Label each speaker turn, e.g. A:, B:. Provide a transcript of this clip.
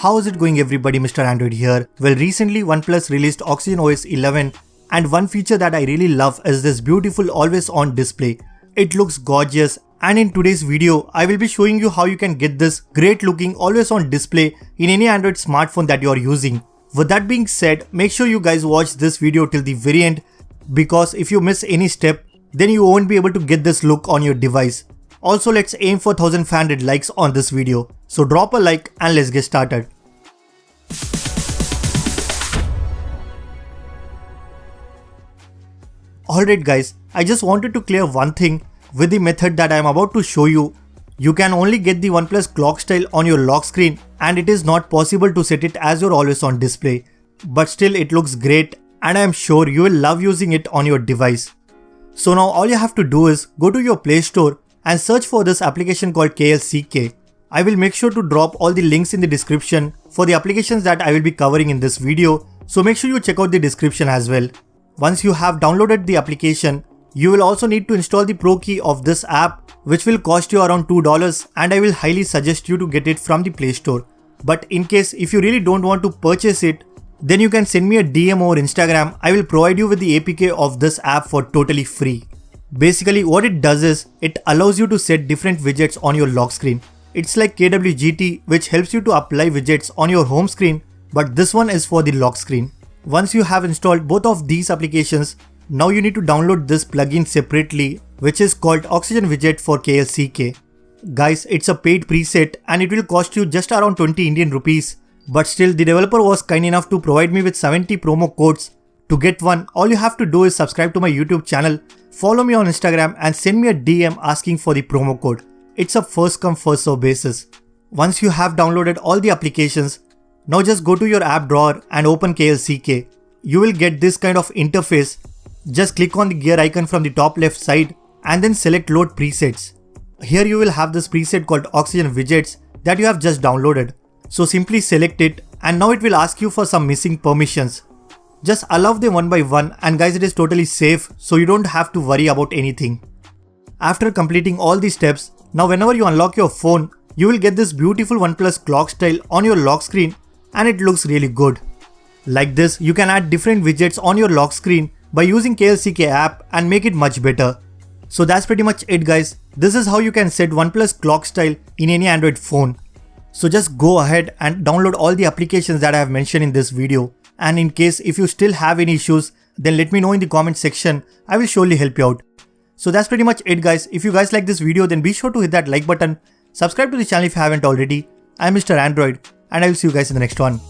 A: How is it going everybody, Mr. Android here. Well, recently OnePlus released Oxygen OS 11 and one feature that I really love is this beautiful always on display. It looks gorgeous and in today's video I will be showing you how you can get this great looking always on display in any Android smartphone that you are using. With that being said, make sure you guys watch this video till the very end because if you miss any step then you won't be able to get this look on your device. Also, let's aim for 1500 likes on this video. So drop a like and let's get started. Alright guys, I just wanted to clear one thing. With the method that I am about to show you, you can only get the OnePlus clock style on your lock screen and it is not possible to set it as your always on display. But still it looks great and I am sure you will love using it on your device. So now all you have to do is go to your Play Store and search for this application called KLCK. I will make sure to drop all the links in the description for the applications that I will be covering in this video, so make sure you check out the description as well. Once you have downloaded the application, you will also need to install the Pro key of this app, which will cost you around $2 and I will highly suggest you to get it from the Play Store. But in case if you really don't want to purchase it, then you can send me a DM over Instagram. I will provide you with the APK of this app for totally free. Basically what it does is, it allows you to set different widgets on your lock screen. It's like KWGT, which helps you to apply widgets on your home screen, but this one is for the lock screen. Once you have installed both of these applications, now you need to download this plugin separately, which is called Oxygen Widget for KLCK. Guys, it's a paid preset and it will cost you just around 20 Indian rupees. But still, the developer was kind enough to provide me with 70 promo codes. To get one, all you have to do is subscribe to my YouTube channel, follow me on Instagram and send me a DM asking for the promo code. It's a first come first serve basis. Once you have downloaded all the applications, now just go to your app drawer and open KLCK. You will get this kind of interface. Just click on the gear icon from the top left side and then select load presets. Here you will have this preset called Oxygen Widgets that you have just downloaded. So simply select it and now it will ask you for some missing permissions. Just allow them one by one and guys, it is totally safe, so you don't have to worry about anything. After completing all these steps, now whenever you unlock your phone, you will get this beautiful OnePlus clock style on your lock screen and it looks really good. Like this, you can add different widgets on your lock screen by using KLCK app and make it much better. So that's pretty much it guys. This is how you can set OnePlus clock style in any Android phone. So just go ahead and download all the applications that I have mentioned in this video. And in case if you still have any issues, then let me know in the comment section. I will surely help you out. So that's pretty much it guys. If you guys like this video, then be sure to hit that like button. Subscribe to the channel if you haven't already. I'm Mr. Android and I will see you guys in the next one.